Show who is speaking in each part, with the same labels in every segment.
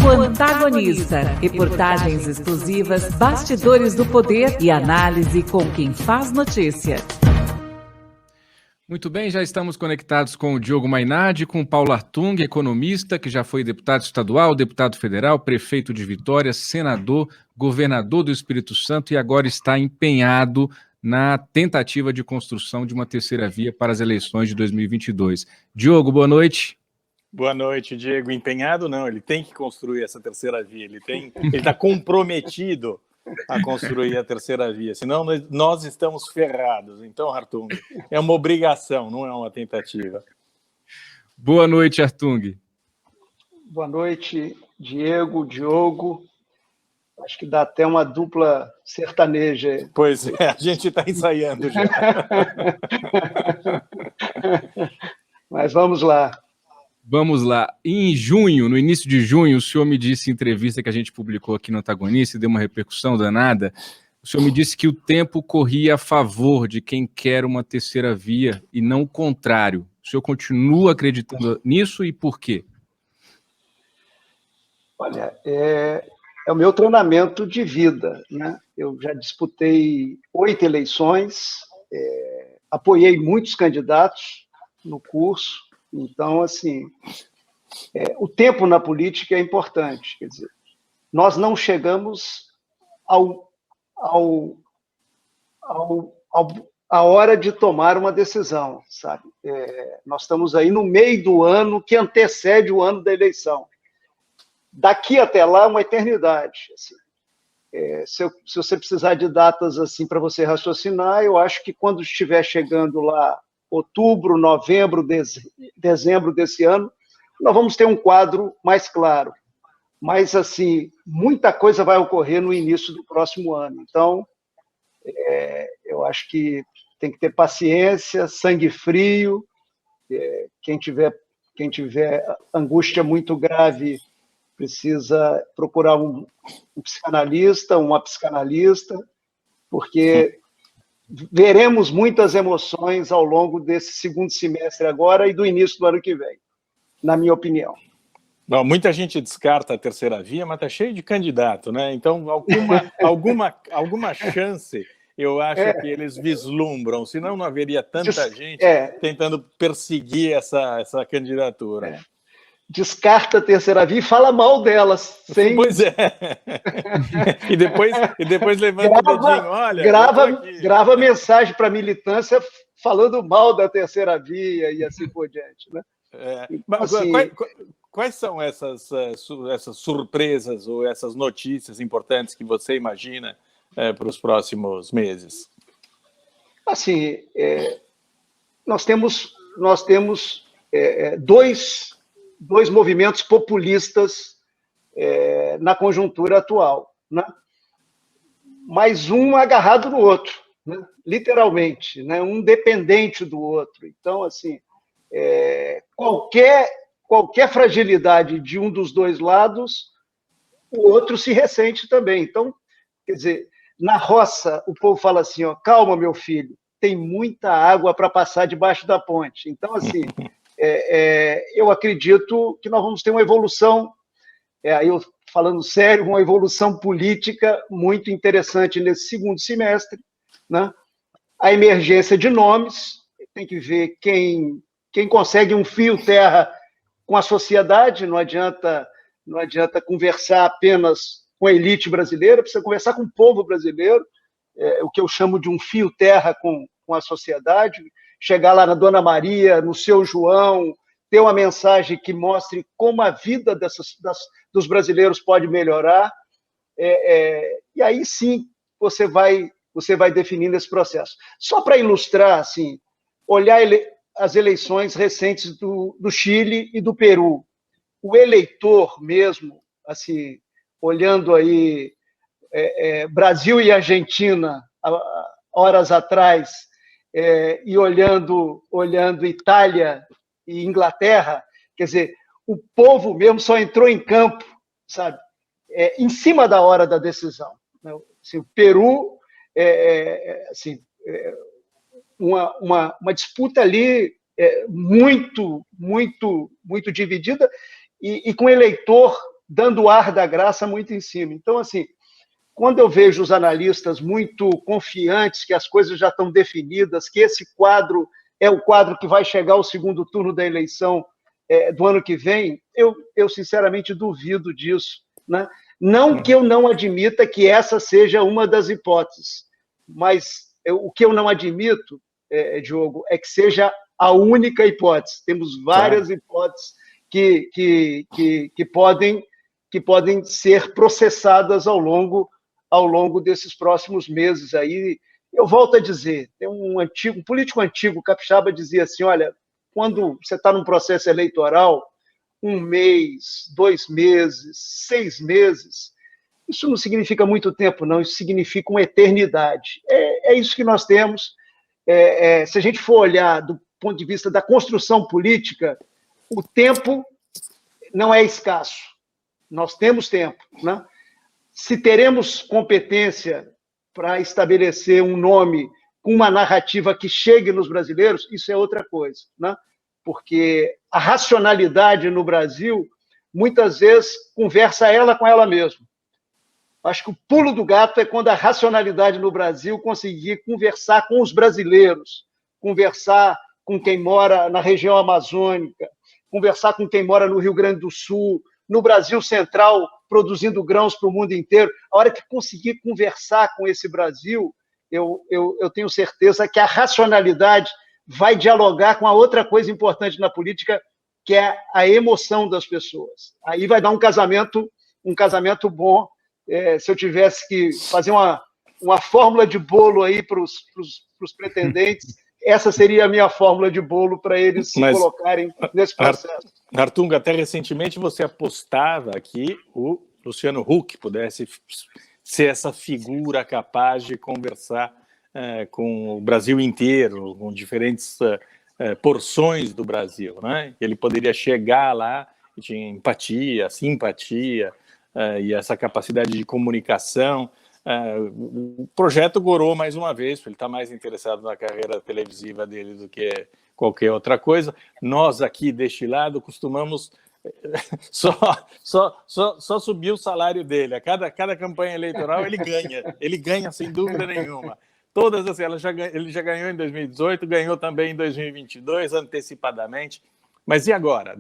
Speaker 1: Diálogo Antagonista. Reportagens exclusivas, bastidores do poder e análise com quem faz notícia.
Speaker 2: Muito bem, já estamos conectados com o Diogo Mainardi, com o Paulo Hartung, economista, que já foi deputado estadual, deputado federal, prefeito de Vitória, senador, governador do Espírito Santo e agora está empenhado na tentativa de construção de uma terceira via para as eleições de 2022. Diogo, boa noite.
Speaker 3: Boa noite, Diego. Empenhado não, ele tem que construir essa terceira via, ele está comprometido a construir a terceira via, senão nós estamos ferrados. Então, Hartung, é uma obrigação, não é uma tentativa.
Speaker 2: Boa noite, Hartung.
Speaker 4: Boa noite, Diego, Diogo. Acho que dá até uma dupla sertaneja.
Speaker 3: Pois é, a gente está ensaiando já.
Speaker 4: Mas vamos lá.
Speaker 2: Vamos lá. Em junho, no início de junho, o senhor me disse em entrevista que a gente publicou aqui no Antagonista e deu uma repercussão danada. O senhor me disse que o tempo corria a favor de quem quer uma terceira via e não o contrário. O senhor continua acreditando nisso e por quê?
Speaker 4: Olha, é o meu treinamento de vida, né? Eu já disputei 8 eleições, apoiei muitos candidatos no curso. Então, assim, o tempo na política é importante. Quer dizer, nós não chegamos à hora de tomar uma decisão, sabe? Nós estamos aí no meio do ano que antecede o ano da eleição. Daqui até lá, uma eternidade. Assim. Se você precisar de datas assim para você raciocinar, eu acho que quando estiver chegando lá outubro, novembro, dezembro desse ano, nós vamos ter um quadro mais claro. Mas, assim, muita coisa vai ocorrer no início do próximo ano. Então, eu acho que tem que ter paciência, sangue frio. Quem tiver angústia muito grave precisa procurar um psicanalista, uma psicanalista, porque veremos muitas emoções ao longo desse segundo semestre agora e do início do ano que vem, na minha opinião.
Speaker 3: Bom, muita gente descarta a terceira via, mas está cheio de candidato, né? Então, alguma chance eu acho que eles vislumbram, senão não haveria tanta gente tentando perseguir essa candidatura.
Speaker 4: Descarta a terceira via e fala mal delas.
Speaker 3: Pois é. e depois levanta o dedinho. Olha,
Speaker 4: grava mensagem para a militância falando mal da terceira via e assim por diante. Né?
Speaker 3: Mas, assim, quais são essas surpresas ou essas notícias importantes que você imagina para os próximos meses?
Speaker 4: Assim, nós temos dois movimentos populistas na conjuntura atual, né? Mas um agarrado no outro, né? Literalmente, né? Um dependente do outro. Então, assim, qualquer fragilidade de um dos dois lados, o outro se ressente também. Então, quer dizer, na roça, o povo fala assim, ó, calma, meu filho, tem muita água para passar debaixo da ponte. Então, assim, eu acredito que nós vamos ter uma evolução, eu falando sério, uma evolução política muito interessante nesse segundo semestre, né? A emergência de nomes, tem que ver quem consegue um fio terra com a sociedade, não adianta conversar apenas com a elite brasileira, precisa conversar com o povo brasileiro, o que eu chamo de um fio terra com a sociedade, chegar lá na Dona Maria, no Seu João, ter uma mensagem que mostre como a vida dos brasileiros pode melhorar, e aí sim você vai definindo esse processo. Só para ilustrar, assim, olhar as eleições recentes do Chile e do Peru. O eleitor mesmo, assim, olhando aí Brasil e Argentina, horas atrás, e olhando Itália e Inglaterra, quer dizer, o povo mesmo só entrou em campo, sabe, em cima da hora da decisão. Assim, o Peru, assim, uma disputa ali muito dividida e com eleitor dando o ar da graça muito em cima. Então, assim, quando eu vejo os analistas muito confiantes que as coisas já estão definidas, que esse quadro é o quadro que vai chegar ao segundo turno da eleição do ano que vem, eu sinceramente duvido disso, né? Não que eu não admita que essa seja uma das hipóteses, mas o que eu não admito, Diogo, é que seja a única hipótese. Temos várias hipóteses que podem ser processadas ao longo desses próximos meses. Aí, eu volto a dizer, tem um político antigo, capixaba, dizia assim, olha, quando você está num processo eleitoral, 1 mês, 2 meses, 6 meses, isso não significa muito tempo, não, isso significa uma eternidade. É isso que nós temos. Se a gente for olhar do ponto de vista da construção política, o tempo não é escasso. Nós temos tempo, né? Se teremos competência para estabelecer um nome com uma narrativa que chegue nos brasileiros, isso é outra coisa, né? Porque a racionalidade no Brasil, muitas vezes, conversa ela com ela mesma. Acho que o pulo do gato é quando a racionalidade no Brasil conseguir conversar com os brasileiros, conversar com quem mora na região amazônica, conversar com quem mora no Rio Grande do Sul, no Brasil Central, produzindo grãos para o mundo inteiro. A hora que conseguir conversar com esse Brasil, eu tenho certeza que a racionalidade vai dialogar com a outra coisa importante na política, que é a emoção das pessoas. Aí vai dar um casamento bom. Se eu tivesse que fazer uma fórmula de bolo aí para os pretendentes, essa seria a minha fórmula de bolo para eles se colocarem nesse processo.
Speaker 3: Hartung, até recentemente você apostava que o Luciano Huck pudesse ser essa figura capaz de conversar com o Brasil inteiro, com diferentes porções do Brasil, né? Ele poderia chegar lá e tinha empatia, simpatia e essa capacidade de comunicação. O projeto gorou mais uma vez, ele está mais interessado na carreira televisiva dele do que qualquer outra coisa. Nós aqui deste lado costumamos só subir o salário dele. A cada campanha eleitoral ele ganha sem dúvida nenhuma. Todas as ele já ganhou em 2018, ganhou também em 2022 antecipadamente. Mas e agora?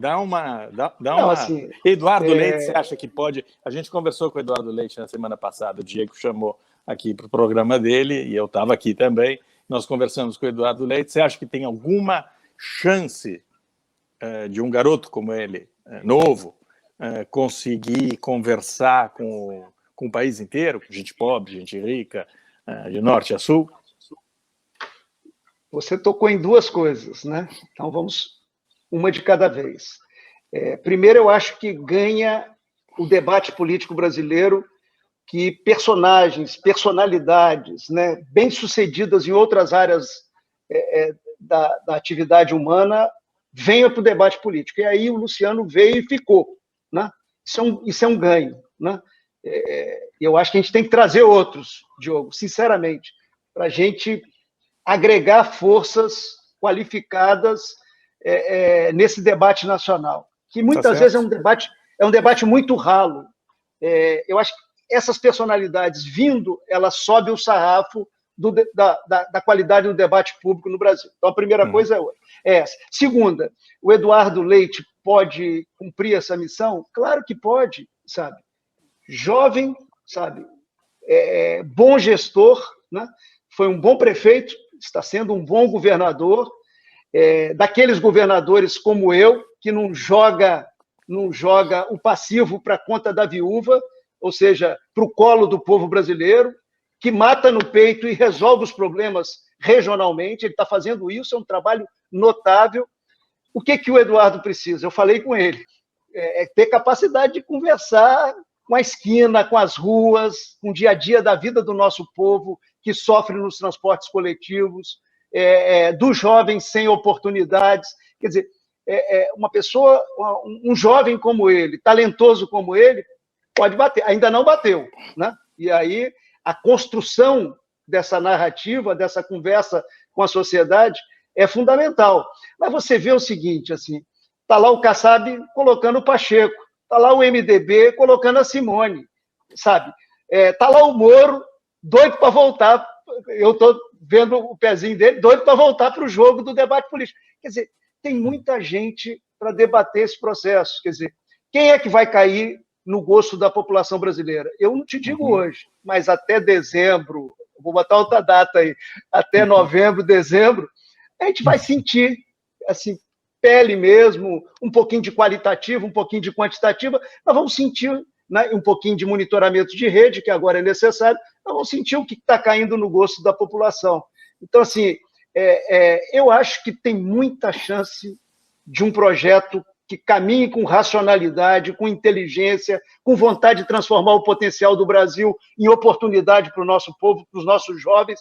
Speaker 3: Assim, Eduardo Leite, você acha que pode? A gente conversou com o Eduardo Leite na semana passada, o Diego chamou aqui para o programa dele, e eu estava aqui também, nós conversamos com o Eduardo Leite. Você acha que tem alguma chance de um garoto como ele, novo, conseguir conversar com o país inteiro, com gente pobre, gente rica, de norte a sul?
Speaker 4: Você tocou em duas coisas, né? Então vamos uma de cada vez. Primeiro, eu acho que ganha o debate político brasileiro que personalidades, né, bem-sucedidas em outras áreas da atividade humana venham para o debate político. E aí o Luciano veio e ficou, né? Isso é um ganho, né? Eu acho que a gente tem que trazer outros, Diogo, sinceramente, para a gente agregar forças qualificadas nesse debate nacional, que muitas vezes é um debate muito ralo. Eu acho que essas personalidades vindo, elas sobem o sarrafo da qualidade do debate público no Brasil. Então, a primeira coisa é essa. Segunda, o Eduardo Leite pode cumprir essa missão? Claro que pode, sabe? Jovem, sabe? Bom gestor, né? Foi um bom prefeito, está sendo um bom governador, daqueles governadores como eu, que não joga o passivo para a conta da viúva, ou seja, para o colo do povo brasileiro, que mata no peito e resolve os problemas regionalmente. Ele está fazendo isso, é um trabalho notável. O que o Eduardo precisa? Eu falei com ele, ter capacidade de conversar com a esquina, com as ruas, com o dia a dia da vida do nosso povo, que sofre nos transportes coletivos, dos jovens sem oportunidades. Quer dizer, uma pessoa, um jovem como ele, talentoso como ele, pode bater. Ainda não bateu, né? E aí a construção dessa narrativa, dessa conversa com a sociedade é fundamental. Mas você vê o seguinte, assim, está lá o Kassab colocando o Pacheco, Está lá o MDB colocando a Simone, sabe? Está lá o Moro, doido para voltar. Eu estou vendo o pezinho dele, doido para voltar para o jogo do debate político. Quer dizer, tem muita gente para debater esse processo. Quer dizer, quem é que vai cair no gosto da população brasileira? Eu não te digo hoje, mas até dezembro, vou botar outra data aí, até novembro, dezembro, a gente vai sentir, assim, pele mesmo, um pouquinho de qualitativa, um pouquinho de quantitativa, nós vamos sentir, né, um pouquinho de monitoramento de rede, que agora é necessário, nós vamos sentir o que está caindo no gosto da população. Então, assim, eu acho que tem muita chance de um projeto que caminhe com racionalidade, com inteligência, com vontade de transformar o potencial do Brasil em oportunidade para o nosso povo, para os nossos jovens.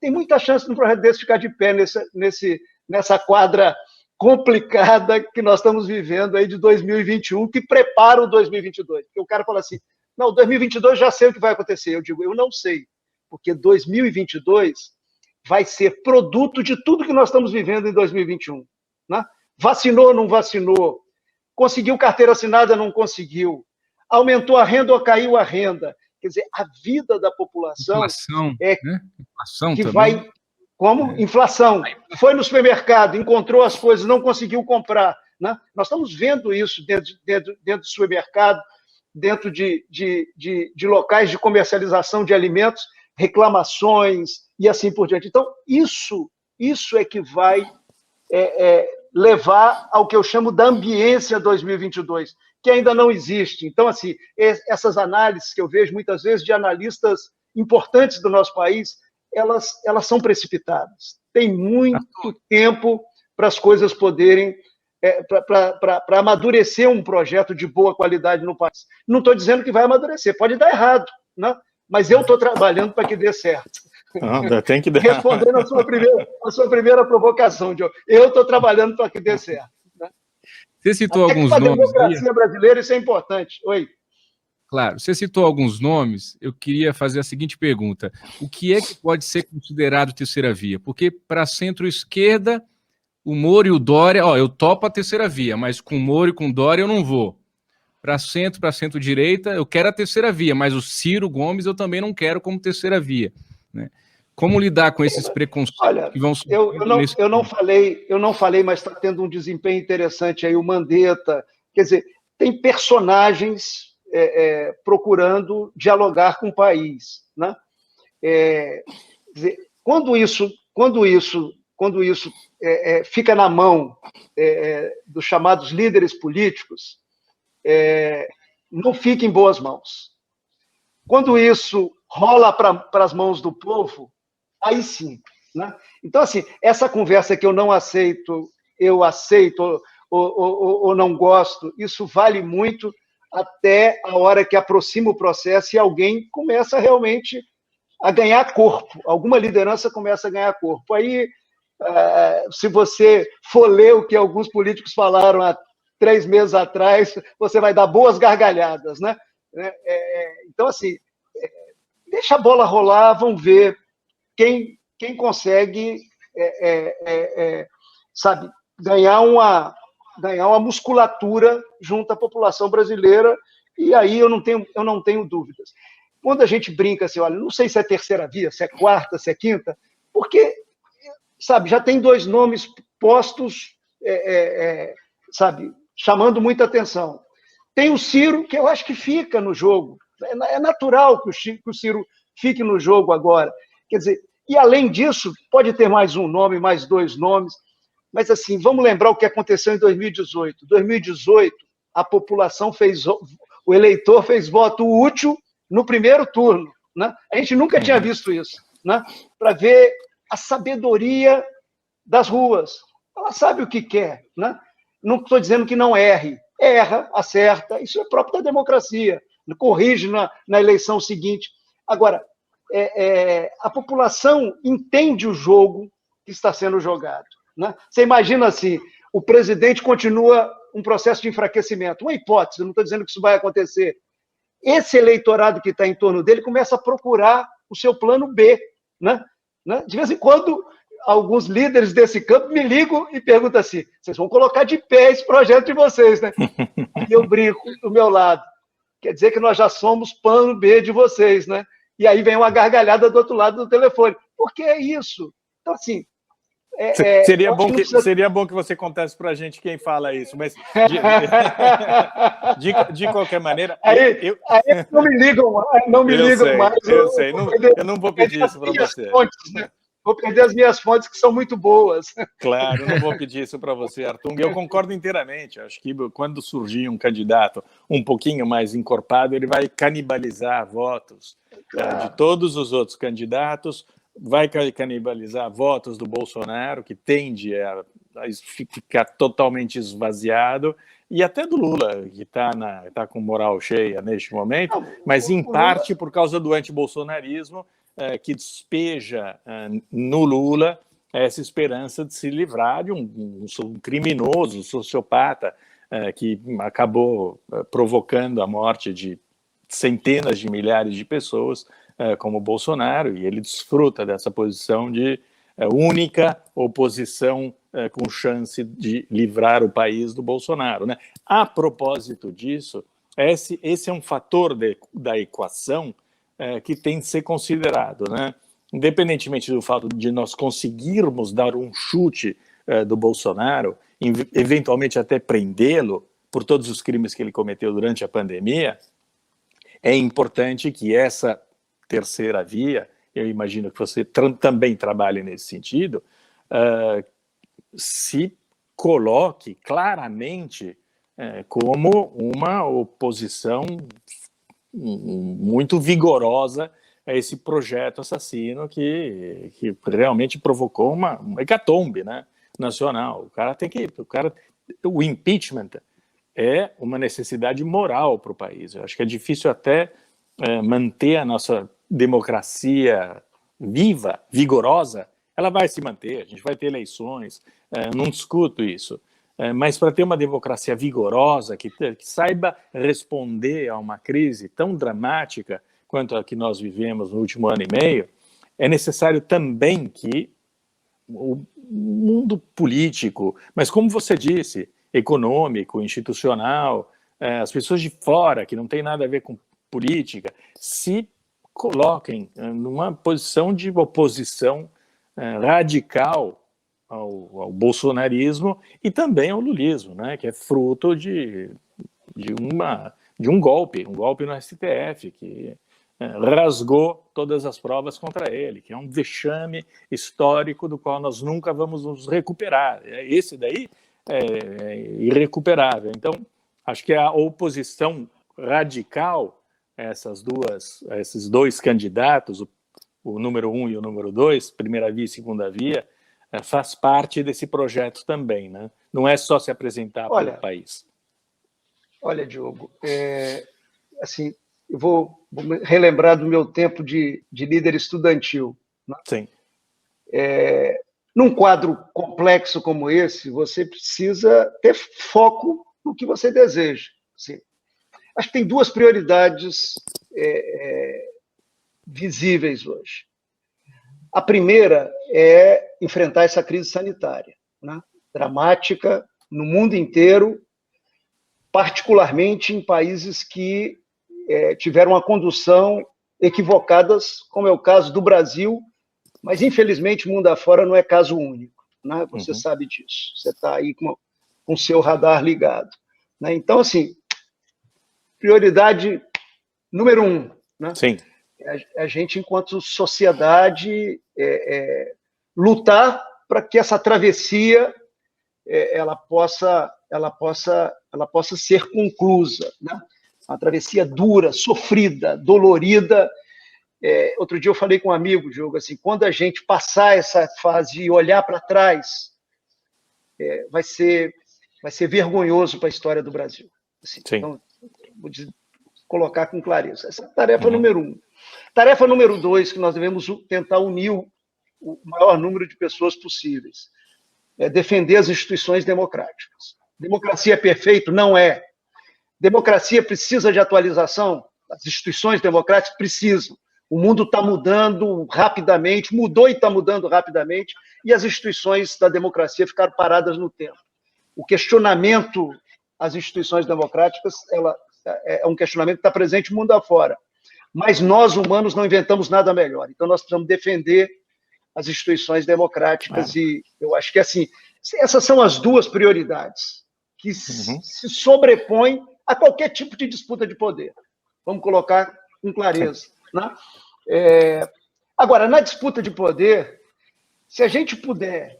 Speaker 4: Tem muita chance de um projeto desse ficar de pé nessa quadra complicada que nós estamos vivendo aí de 2021, que prepara o 2022. Porque o cara fala assim, não, 2022 já sei o que vai acontecer. Eu digo, eu não sei, porque 2022 vai ser produto de tudo que nós estamos vivendo em 2021. Né? Vacinou, não vacinou, conseguiu carteira assinada, não conseguiu, aumentou a renda ou caiu a renda. Quer dizer, a vida da população
Speaker 2: inflação, né? Inflação
Speaker 4: que
Speaker 2: também.
Speaker 4: vai... Como? Inflação. Foi no supermercado, encontrou as coisas, não conseguiu comprar. Né? Nós estamos vendo isso dentro do supermercado, dentro de locais de comercialização de alimentos, reclamações e assim por diante. Então, isso é que vai levar ao que eu chamo da ambiência 2022, que ainda não existe. Então, assim, essas análises que eu vejo muitas vezes de analistas importantes do nosso país, elas são precipitadas. Tem muito tempo para as coisas poderem, para amadurecer um projeto de boa qualidade no país. Não estou dizendo que vai amadurecer, pode dar errado, né? Mas eu estou trabalhando para que dê certo.
Speaker 3: Não, tem que dar.
Speaker 4: Respondendo a sua primeira provocação, Diogo, eu estou trabalhando para que dê certo. Né?
Speaker 2: Você citou
Speaker 4: até
Speaker 2: alguns
Speaker 4: que para a
Speaker 2: nomes.
Speaker 4: democracia brasileira isso é importante. Oi.
Speaker 2: Claro, você citou alguns nomes, eu queria fazer a seguinte pergunta. O que é que pode ser considerado terceira via? Porque para a centro-esquerda, o Moro e o Dória, eu topo a terceira via, mas com o Moro e com o Dória eu não vou. Para centro-direita, eu quero a terceira via, mas o Ciro Gomes eu também não quero como terceira via. Né? Como lidar com esses preconceitos que vão surgir?
Speaker 4: Eu não falei, mas está tendo um desempenho interessante aí, o Mandetta. Quer dizer, tem personagens procurando dialogar com o país. Né? Quer dizer, quando isso fica na mão dos chamados líderes políticos, não fica em boas mãos. Quando isso rola para as mãos do povo, aí sim. Né? Então, assim, essa conversa que eu não aceito, eu aceito ou não gosto, isso vale muito até a hora que aproxima o processo e alguém começa realmente a ganhar corpo, alguma liderança começa a ganhar corpo. Aí, se você for ler o que alguns políticos falaram há 3 meses atrás, você vai dar boas gargalhadas. Né? Então, assim, deixa a bola rolar, vamos ver quem consegue, sabe, ganhar uma musculatura junto à população brasileira, e aí eu não tenho dúvidas. Quando a gente brinca assim, olha, não sei se é terceira via, se é quarta, se é quinta, porque, sabe, já tem 2 nomes postos, sabe, chamando muita atenção. Tem o Ciro, que eu acho que fica no jogo. É natural que o Ciro fique no jogo agora. Quer dizer, e além disso, pode ter mais um nome, mais 2 nomes, mas assim, vamos lembrar o que aconteceu em 2018. Em 2018, a população o eleitor fez voto útil no primeiro turno. Né? A gente nunca tinha visto isso, né? Para ver a sabedoria das ruas. Ela sabe o que quer. Né? Não estou dizendo que não erre. Erra, acerta, isso é próprio da democracia. Corrige na eleição seguinte. Agora, a população entende o jogo que está sendo jogado. Né? Você imagina assim, o presidente continua um processo de enfraquecimento. Uma hipótese, não estou dizendo que isso vai acontecer. Esse eleitorado que está em torno dele começa a procurar o seu plano B. Né? De vez em quando, alguns líderes desse campo me ligam e perguntam assim, vocês vão colocar de pé esse projeto de vocês, né? E eu brinco do meu lado. Quer dizer que nós já somos plano B de vocês, né? E aí vem uma gargalhada do outro lado do telefone. Por que é isso? Então, assim...
Speaker 3: Seria bom que você contasse para a gente quem fala isso, mas de qualquer maneira...
Speaker 4: Aí não me ligam mais.
Speaker 3: Eu sei, eu não vou pedir isso para você.
Speaker 4: Fontes, né? Vou perder as minhas fontes, que são muito boas.
Speaker 3: Claro, eu não vou pedir isso para você, Artung. Eu concordo inteiramente. Acho que quando surgir um candidato um pouquinho mais encorpado, ele vai canibalizar votos de todos os outros candidatos, vai canibalizar votos do Bolsonaro, que tende a ficar totalmente esvaziado, e até do Lula, que está com moral cheia neste momento, mas em parte por causa do antibolsonarismo, que despeja no Lula essa esperança de se livrar de um criminoso, sociopata, que acabou provocando a morte de centenas de milhares de pessoas, como Bolsonaro, e ele desfruta dessa posição de única oposição com chance de livrar o país do Bolsonaro, né? A propósito disso, esse é um fator da equação que tem de ser considerado, né? Independentemente do fato de nós conseguirmos dar um chute do Bolsonaro, eventualmente até prendê-lo por todos os crimes que ele cometeu durante a pandemia, é importante que essa terceira via, eu imagino que você também trabalhe nesse sentido, se coloque claramente como uma oposição muito vigorosa a esse projeto assassino que realmente provocou uma hecatombe, né, nacional. O impeachment é uma necessidade moral para o país. Eu acho que é difícil até manter a nossa democracia viva, vigorosa. Ela vai se manter, a gente vai ter eleições, não discuto isso. Mas para ter uma democracia vigorosa, que saiba responder a uma crise tão dramática quanto a que nós vivemos no último ano e meio, é necessário também que o mundo político, mas como você disse, econômico, institucional, as pessoas de fora, que não tem nada a ver com política, se coloquem numa posição de oposição radical ao bolsonarismo e também ao lulismo, né, que é fruto de um golpe no STF, que rasgou todas as provas contra ele, que é um vexame histórico do qual nós nunca vamos nos recuperar. Esse daí é irrecuperável. Então, acho que a oposição radical, esses dois candidatos, o número 1 e o número 2, primeira via e segunda via, faz parte desse projeto também, né? Não é só se apresentar para o país.
Speaker 4: Olha, Diogo, assim, eu vou relembrar do meu tempo de líder estudantil. Né?
Speaker 3: Sim.
Speaker 4: Num quadro complexo como esse, você precisa ter foco no que você deseja. Assim, acho que tem duas prioridades visíveis hoje. A primeira é enfrentar essa crise sanitária, né? Dramática no mundo inteiro, particularmente em países que tiveram uma condução equivocadas, como é o caso do Brasil, mas, infelizmente, mundo afora não é caso único. Né? Você sabe disso. Você está aí com o seu radar ligado. Né? Então, assim, prioridade número 1. Né?
Speaker 3: Sim.
Speaker 4: A gente, enquanto sociedade, lutar para que essa travessia ela possa ser conclusa. Né? Uma travessia dura, sofrida, dolorida. Outro dia eu falei com um amigo, Diogo, assim, quando a gente passar essa fase e olhar para trás, vai ser vergonhoso para a a história do Brasil. Assim, então, vou colocar com clareza. Essa é a tarefa número 1. Tarefa número 2, que nós devemos tentar unir o maior número de pessoas possíveis, é defender as instituições democráticas. Democracia é perfeito? Não é. Democracia precisa de atualização? As instituições democráticas precisam. O mundo está mudando rapidamente, mudou e está mudando rapidamente, e as instituições da democracia ficaram paradas no tempo. O questionamento às instituições democráticas é um questionamento que está presente mundo afora. Mas nós, humanos, não inventamos nada melhor. Então, nós precisamos defender as instituições democráticas, e eu acho que, assim, essas são as duas prioridades que se sobrepõem a qualquer tipo de disputa de poder. Vamos colocar com clareza, né? Agora, na disputa de poder, se a gente puder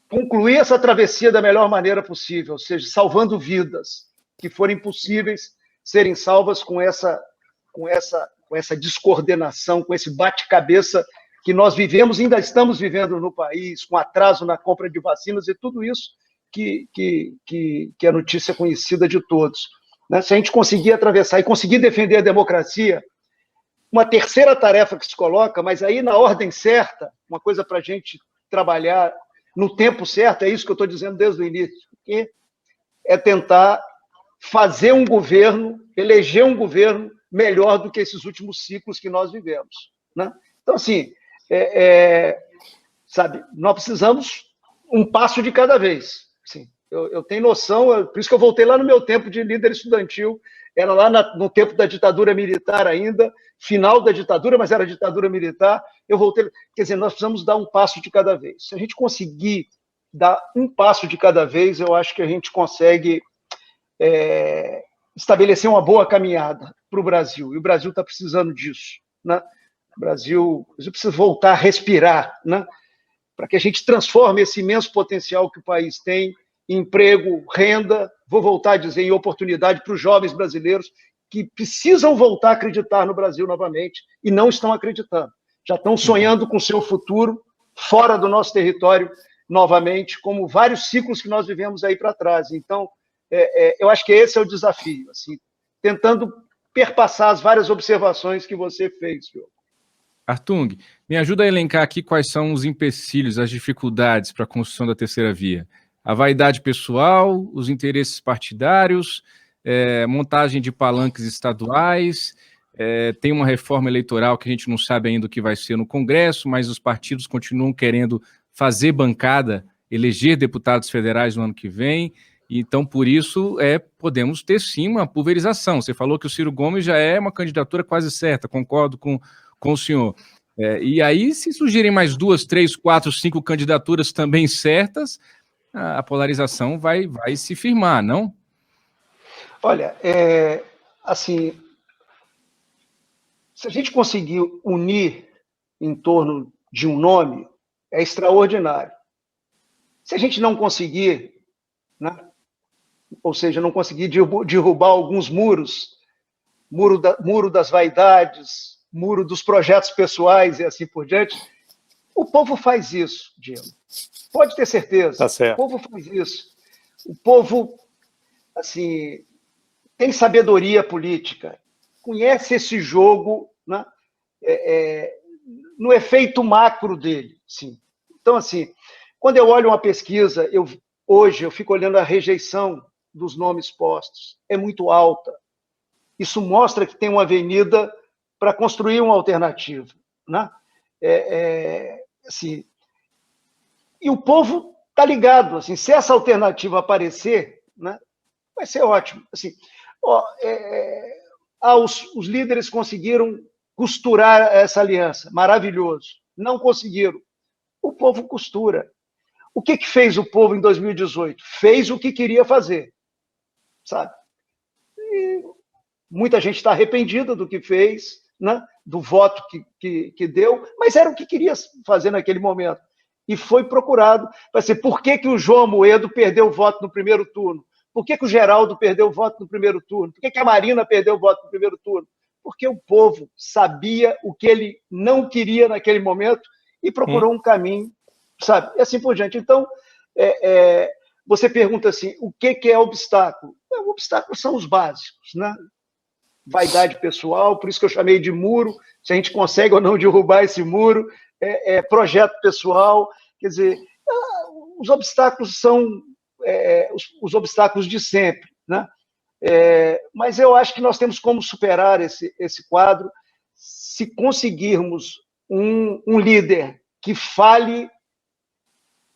Speaker 4: concluir essa travessia da melhor maneira possível, ou seja, salvando vidas que forem possíveis serem salvas com essa descoordenação, com esse bate-cabeça que nós vivemos, ainda estamos vivendo no país, com atraso na compra de vacinas e tudo isso que a notícia é conhecida de todos. Né? Se a gente conseguir atravessar e conseguir defender a democracia, uma terceira tarefa que se coloca, mas aí na ordem certa, uma coisa para a gente trabalhar no tempo certo, é isso que eu estou dizendo desde o início, que é tentar fazer um governo, eleger um governo melhor do que esses últimos ciclos que nós vivemos. Né? Então, assim, sabe, nós precisamos um passo de cada vez. Assim, eu tenho noção, por isso que eu voltei lá no meu tempo de líder estudantil, era lá no tempo da ditadura militar ainda, final da ditadura, mas era ditadura militar, eu voltei... Quer dizer, nós precisamos dar um passo de cada vez. Se a gente conseguir dar um passo de cada vez, eu acho que a gente consegue estabelecer uma boa caminhada para o Brasil, e o Brasil está precisando disso. Né? O Brasil precisa voltar a respirar, né? Para que a gente transforme esse imenso potencial que o país tem em emprego, renda, vou voltar a dizer, em oportunidade para os jovens brasileiros que precisam voltar a acreditar no Brasil novamente e não estão acreditando. Já estão sonhando com o seu futuro fora do nosso território novamente, como vários ciclos que nós vivemos aí para trás. Então, eu acho que esse é o desafio, assim, tentando perpassar as várias observações que você fez, Diogo.
Speaker 2: Artung, me ajuda a elencar aqui quais são os empecilhos, as dificuldades para a construção da terceira via. A vaidade pessoal, os interesses partidários, montagem de palanques estaduais, tem uma reforma eleitoral que a gente não sabe ainda o que vai ser no Congresso, mas os partidos continuam querendo fazer bancada, eleger deputados federais no ano que vem, então, por isso, podemos ter sim uma pulverização. Você falou que o Ciro Gomes já é uma candidatura quase certa, concordo com o senhor. E aí, se surgirem mais 2, 3, 4, 5 candidaturas também certas, a polarização vai se firmar, não?
Speaker 4: Olha, assim, se a gente conseguir unir em torno de um nome, é extraordinário. Se a gente não conseguir, né, ou seja, não conseguir derrubar alguns muros, muro das vaidades, muro dos projetos pessoais e assim por diante, o povo faz isso, Diego. Pode ter certeza.
Speaker 3: Tá certo.
Speaker 4: O povo faz isso. O povo, assim, tem sabedoria política, conhece esse jogo, né, no efeito macro dele. Sim. Então, assim, quando eu olho uma pesquisa, hoje eu fico olhando a rejeição dos nomes postos, é muito alta. Isso mostra que tem uma avenida para construir uma alternativa. Né? Assim, e o povo está ligado. Assim, se essa alternativa aparecer, né, vai ser ótimo. Assim, os líderes conseguiram costurar essa aliança, maravilhoso. Não conseguiram. O povo costura. O que fez o povo em 2018? Fez o que queria fazer, sabe? E muita gente está arrependida do que fez, né? Do voto que deu, mas era o que queria fazer naquele momento. E foi procurado. Por que o João Amoedo perdeu o voto no primeiro turno? Por que o Geraldo perdeu o voto no primeiro turno? Por que a Marina perdeu o voto no primeiro turno? Porque o povo sabia o que ele não queria naquele momento e procurou um caminho, sabe? E assim por diante. Então, você pergunta assim, o que é obstáculo? O obstáculo são os básicos, né? Vaidade pessoal, por isso que eu chamei de muro, se a gente consegue ou não derrubar esse muro, projeto pessoal, quer dizer, os obstáculos são os obstáculos de sempre, né? Mas eu acho que nós temos como superar esse quadro se conseguirmos um líder que fale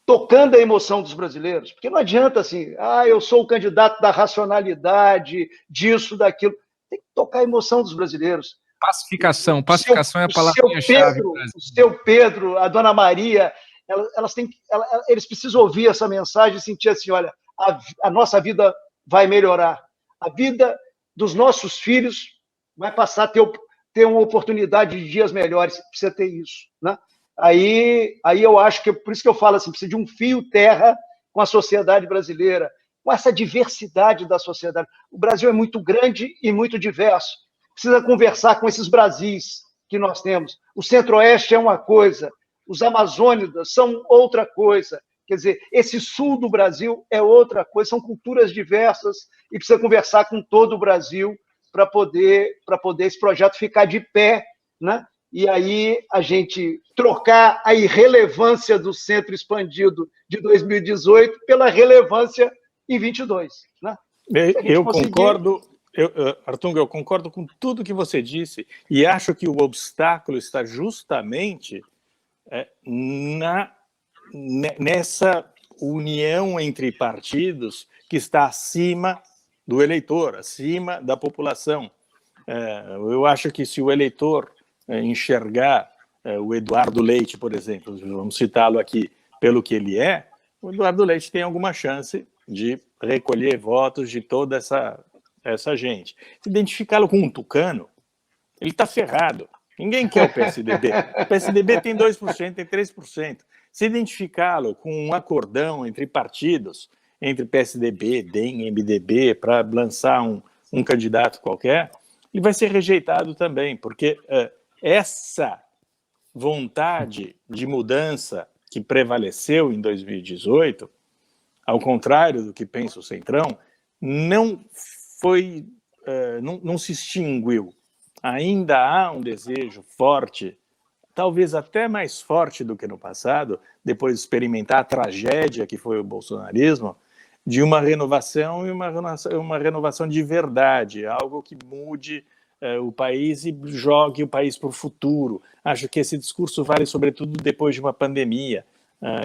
Speaker 4: tocando a emoção dos brasileiros, porque não adianta assim, eu sou o candidato da racionalidade, disso, daquilo. Tem que tocar a emoção dos brasileiros.
Speaker 2: Pacificação é a palavrinha-chave.
Speaker 4: O seu Pedro, a dona Maria, eles precisam ouvir essa mensagem e sentir assim, olha, a nossa vida vai melhorar. A vida dos nossos filhos vai passar a ter uma oportunidade de dias melhores. Precisa ter isso, né? Aí eu acho que, por isso que eu falo assim, precisa de um fio terra com a sociedade brasileira, com essa diversidade da sociedade. O Brasil é muito grande e muito diverso. Precisa conversar com esses Brasis que nós temos. O Centro-Oeste é uma coisa, os Amazônidas são outra coisa. Quer dizer, esse sul do Brasil é outra coisa, são culturas diversas e precisa conversar com todo o Brasil para poder esse projeto ficar de pé, né? E aí a gente trocar a irrelevância do centro expandido de 2018 pela relevância em 22. Né?
Speaker 3: Eu concordo, Hartung, eu concordo com tudo que você disse e acho que o obstáculo está justamente nessa união entre partidos que está acima do eleitor, acima da população. Eu acho que se o eleitor enxergar o Eduardo Leite, por exemplo, vamos citá-lo aqui pelo que ele é, o Eduardo Leite tem alguma chance de recolher votos de toda essa gente. Se identificá-lo com um tucano, ele está ferrado. Ninguém quer o PSDB. O PSDB tem 2%, tem 3%. Se identificá-lo com um acordão entre partidos, entre PSDB, DEM, MDB, para lançar um candidato qualquer, ele vai ser rejeitado também, porque essa vontade de mudança que prevaleceu em 2018, ao contrário do que pensa o Centrão, não se extinguiu. Ainda há um desejo forte, talvez até mais forte do que no passado, depois de experimentar a tragédia que foi o bolsonarismo, de uma renovação e uma renovação de verdade, algo que mude o país e jogue o país para o futuro. Acho que esse discurso vale sobretudo depois de uma pandemia.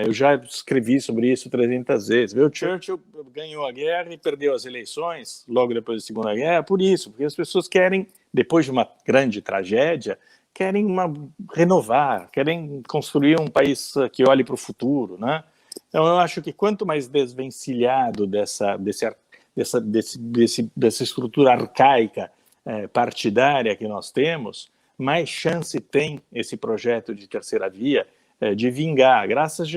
Speaker 3: Eu já escrevi sobre isso 300 vezes. O Churchill ganhou a guerra e perdeu as eleições logo depois da Segunda Guerra por isso, porque as pessoas querem, depois de uma grande tragédia, querem renovar, querem construir um país que olhe para o futuro, né? Então eu acho que quanto mais desvencilhado dessa estrutura arcaica partidária que nós temos, mais chance tem esse projeto de terceira via de vingar. Graças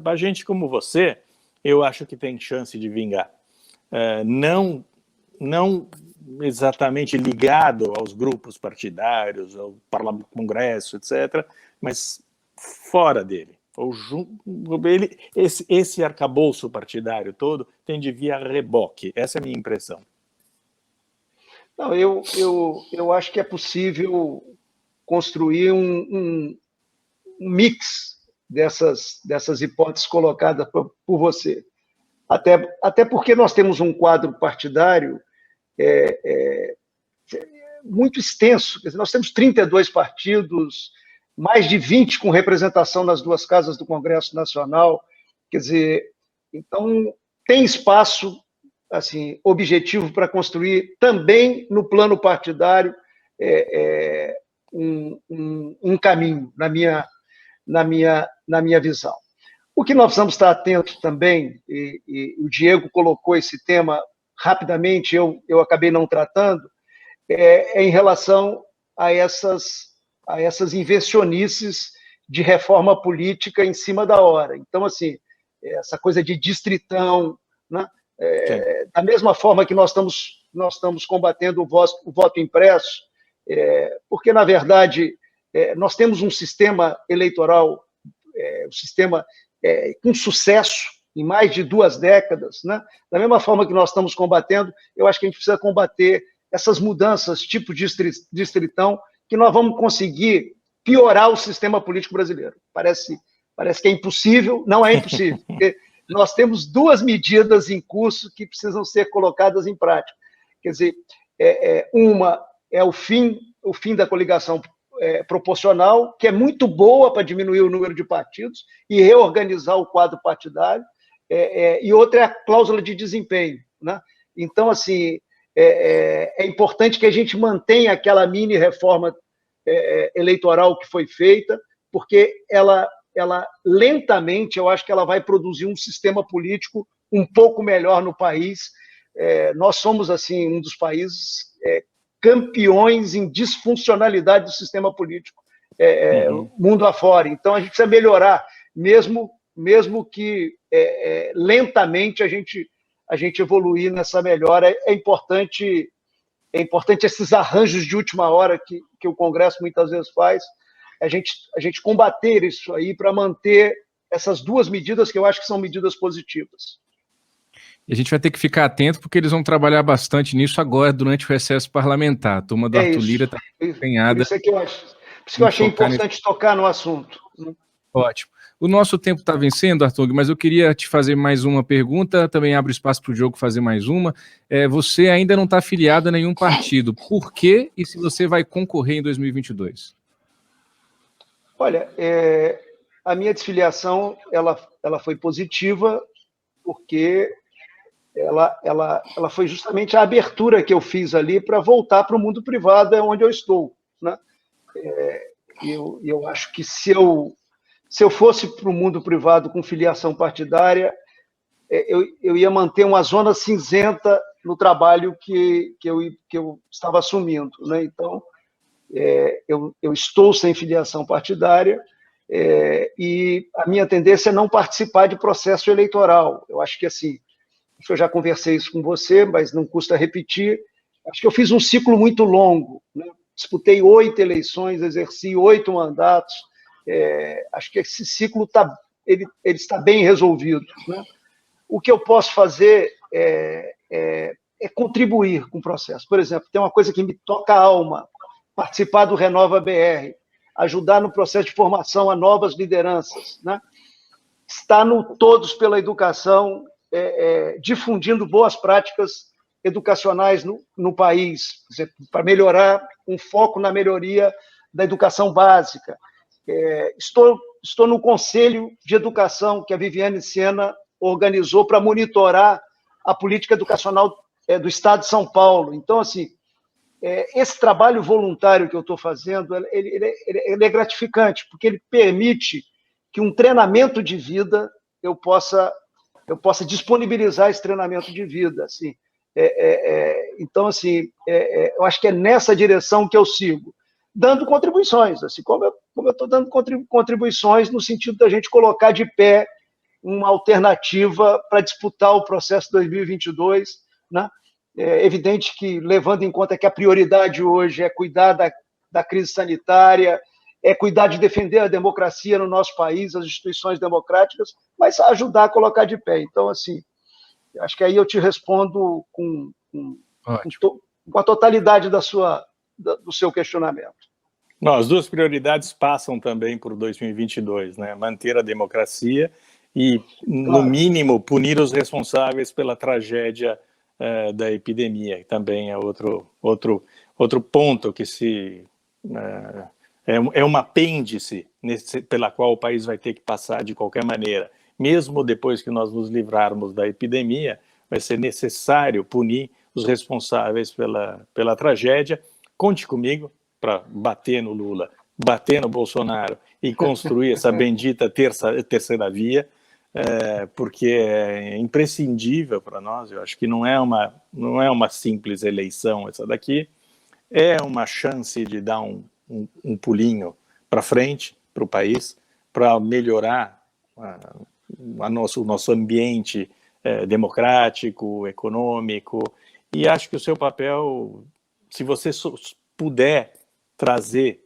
Speaker 3: a gente como você, eu acho que tem chance de vingar. Não exatamente ligado aos grupos partidários, ao Parlamento, Congresso, etc., mas fora dele. Esse arcabouço partidário todo tem de vir a reboque. Essa é a minha impressão.
Speaker 4: Não, eu acho que é possível construir um mix dessas hipóteses colocadas por você. Até porque nós temos um quadro partidário muito extenso. Quer dizer, nós temos 32 partidos, mais de 20 com representação nas duas casas do Congresso Nacional. Quer dizer, então tem espaço assim, objetivo para construir também no plano partidário um caminho, na minha visão. O que nós precisamos estar atentos também, e o Diego colocou esse tema rapidamente, eu acabei não tratando, em relação a essas invencionices de reforma política em cima da hora. Então, assim, essa coisa de distritão, né? Da mesma forma que nós estamos combatendo o voto impresso, porque, na verdade, nós temos um sistema eleitoral, com sucesso em mais de 2 décadas, né? Da mesma forma que nós estamos combatendo, eu acho que a gente precisa combater essas mudanças, tipo distritão, que nós vamos conseguir piorar o sistema político brasileiro. Parece que é impossível, não é impossível, porque nós temos 2 medidas em curso que precisam ser colocadas em prática. Quer dizer, uma é o fim da coligação proporcional, que é muito boa para diminuir o número de partidos e reorganizar o quadro partidário, e outra é a cláusula de desempenho, né? Então, assim, é importante que a gente mantenha aquela mini reforma eleitoral que foi feita, porque ela lentamente, eu acho que ela vai produzir um sistema político um pouco melhor no país. Nós somos, assim, um dos países campeões em disfuncionalidade do sistema político mundo afora. Então, a gente precisa melhorar, mesmo que lentamente a gente evoluir nessa melhora. É importante esses arranjos de última hora que o Congresso muitas vezes faz, a gente combater isso aí para manter essas duas medidas que eu acho que são medidas positivas.
Speaker 2: E a gente vai ter que ficar atento, porque eles vão trabalhar bastante nisso agora, durante o recesso parlamentar. A turma do Arthur Lira está empenhada.
Speaker 4: Por isso que eu achei importante tocar no assunto.
Speaker 2: Ótimo. O nosso tempo está vencendo, Arthur, mas eu queria te fazer mais uma pergunta, também abro espaço para o Diogo fazer mais uma. Você ainda não está afiliado a nenhum partido. Por quê? E se você vai concorrer em 2022?
Speaker 4: Olha, a minha desfiliação ela foi positiva, porque ela foi justamente a abertura que eu fiz ali para voltar para o mundo privado, onde eu estou, né? Eu acho que se eu fosse para o mundo privado com filiação partidária, eu ia manter uma zona cinzenta no trabalho que eu estava assumindo, né? Então, eu estou sem filiação partidária, e a minha tendência é não participar de processo eleitoral. Eu acho que, assim, eu já conversei isso com você, mas não custa repetir, acho que eu fiz um ciclo muito longo, né? Disputei 8 eleições, exerci 8 mandatos, acho que esse ciclo ele está bem resolvido, né? O que eu posso fazer é contribuir com o processo. Por exemplo, tem uma coisa que me toca a alma: participar do Renova BR, ajudar no processo de formação a novas lideranças, né? Estar no Todos pela Educação, difundindo boas práticas educacionais no país, para melhorar, um foco na melhoria da educação básica. Estou no Conselho de Educação que a Viviane Sena organizou para monitorar a política educacional do Estado de São Paulo. Então, assim, esse trabalho voluntário que eu estou fazendo, ele é gratificante, porque ele permite que um treinamento de vida eu possa disponibilizar esse treinamento de vida, assim. Então, assim, eu acho que é nessa direção que eu sigo, dando contribuições, assim como eu estou dando contribuições no sentido da gente colocar de pé uma alternativa para disputar o processo 2022, né? É evidente que, levando em conta que a prioridade hoje é cuidar da crise sanitária, cuidar de defender a democracia no nosso país, as instituições democráticas, mas ajudar a colocar de pé. Então, assim, acho que aí eu te respondo com a totalidade do seu questionamento.
Speaker 3: Não, as duas prioridades passam também por 2022, né? Manter a democracia e, no mínimo, punir os responsáveis pela tragédia da epidemia, que também é outro ponto que é um apêndice pela qual o país vai ter que passar de qualquer maneira. Mesmo depois que nós nos livrarmos da epidemia, vai ser necessário punir os responsáveis pela tragédia. Conte comigo para bater no Lula, bater no Bolsonaro e construir essa bendita terceira via, porque é imprescindível para nós. Eu acho que não é uma simples eleição essa daqui, é uma chance de dar um pulinho para frente para o país, para melhorar o nosso ambiente democrático, econômico. E acho que o seu papel, se você puder trazer,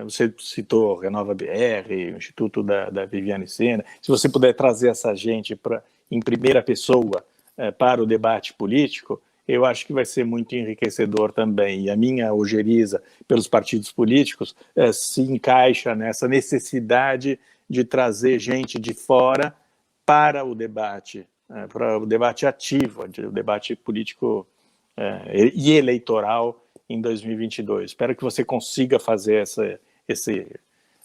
Speaker 3: você citou Renova BR, o Instituto da Viviane Sena, se você puder trazer essa gente em primeira pessoa para o debate político, eu acho que vai ser muito enriquecedor também. E a minha ojeriza pelos partidos políticos se encaixa nessa necessidade de trazer gente de fora para o debate ativo, o debate político e eleitoral em 2022. Espero que você consiga fazer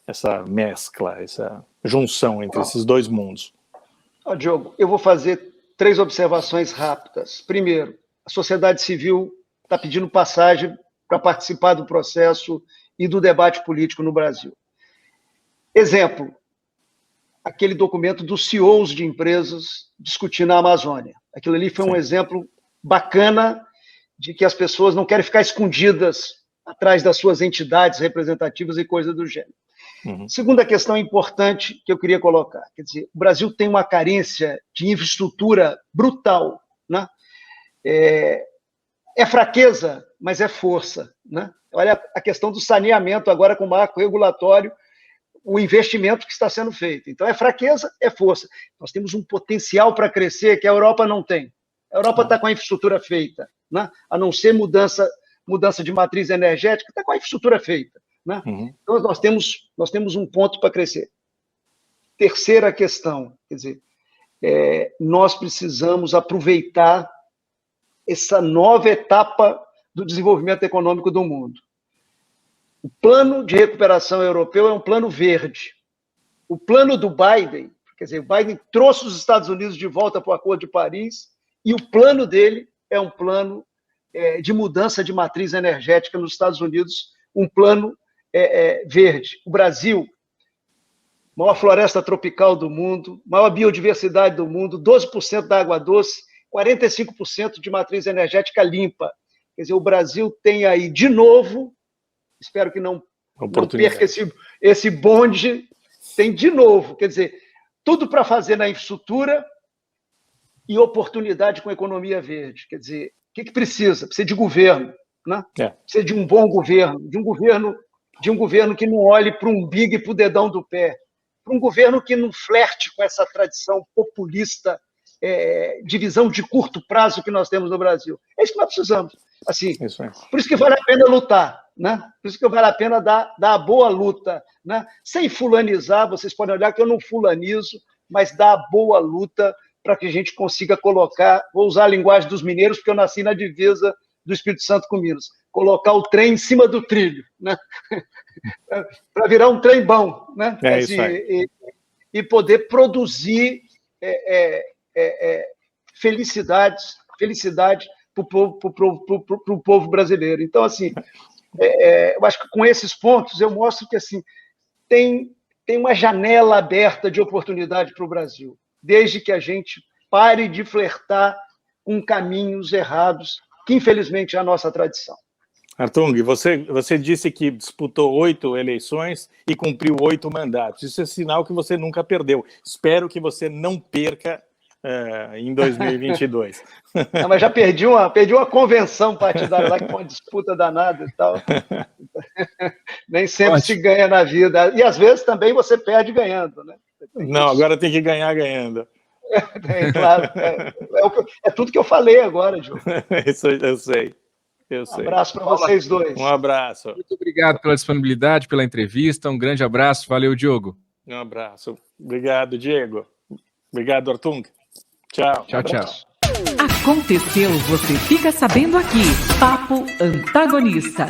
Speaker 3: essa mescla, essa junção entre esses dois mundos.
Speaker 4: Diogo, eu vou fazer 3 observações rápidas. Primeiro, a sociedade civil está pedindo passagem para participar do processo e do debate político no Brasil. Exemplo, aquele documento dos CEOs de empresas discutindo a Amazônia. Aquilo ali foi um exemplo bacana de que as pessoas não querem ficar escondidas atrás das suas entidades representativas e coisa do gênero. Segunda questão importante que eu queria colocar, quer dizer, o Brasil tem uma carência de infraestrutura brutal, né? É fraqueza, mas é força, né? Olha a questão do saneamento agora com o marco regulatório, o investimento que está sendo feito. Então, é fraqueza, é força. Nós temos um potencial para crescer que a Europa não tem. A Europa está com a infraestrutura feita, né? A não ser mudança de matriz energética, está com a infraestrutura feita, né? Então, nós temos um ponto para crescer. Terceira questão, quer dizer, nós precisamos aproveitar essa nova etapa do desenvolvimento econômico do mundo. O plano de recuperação europeu é um plano verde. O plano do Biden, quer dizer, o Biden trouxe os Estados Unidos de volta para o Acordo de Paris, e o plano dele é um plano de mudança de matriz energética nos Estados Unidos, um plano verde. O Brasil, maior floresta tropical do mundo, maior biodiversidade do mundo, 12% da água doce, 45% de matriz energética limpa. Quer dizer, o Brasil tem aí, de novo, espero que não perca esse bonde, tem de novo, quer dizer, tudo para fazer na infraestrutura e oportunidade com economia verde. Quer dizer, o que precisa? Precisa de governo, né? Precisa de um bom governo, de um governo que não olhe para um umbigo e para o dedão do pé, para um governo que não flerte com essa tradição populista, de visão de curto prazo que nós temos no Brasil. É isso que nós precisamos. Assim, por isso que vale a pena lutar, né? Por isso que vale a pena dar a boa luta, né? Sem fulanizar, vocês podem olhar que eu não fulanizo, mas dar a boa luta para que a gente consiga colocar, vou usar a linguagem dos mineiros, porque eu nasci na divisa do Espírito Santo com Minas, colocar o trem em cima do trilho, né? Para virar um trem bom, né? E poder produzir felicidade para o povo brasileiro. Então, assim, eu acho que com esses pontos eu mostro que assim, tem uma janela aberta de oportunidade para o Brasil, desde que a gente pare de flertar com caminhos errados, que infelizmente é a nossa tradição.
Speaker 3: Artung, você disse que disputou 8 eleições e cumpriu 8 mandatos. Isso é sinal que você nunca perdeu. Espero que você não perca em 2022.
Speaker 4: Não, mas já perdi uma convenção partidária lá, que foi uma disputa danada e tal. Nem sempre se ganha na vida. E às vezes também você perde ganhando, né?
Speaker 3: Não, agora tem que ganhar ganhando.
Speaker 4: Claro. É tudo que eu falei agora, Diogo.
Speaker 3: Isso eu sei.
Speaker 4: Um abraço para vocês dois.
Speaker 3: Um abraço.
Speaker 2: Muito obrigado pela disponibilidade, pela entrevista. Um grande abraço. Valeu, Diogo.
Speaker 3: Um abraço. Obrigado, Diego. Obrigado, Artung. Tchau.
Speaker 2: Tchau, tchau.
Speaker 1: Aconteceu, você fica sabendo aqui. Papo Antagonista.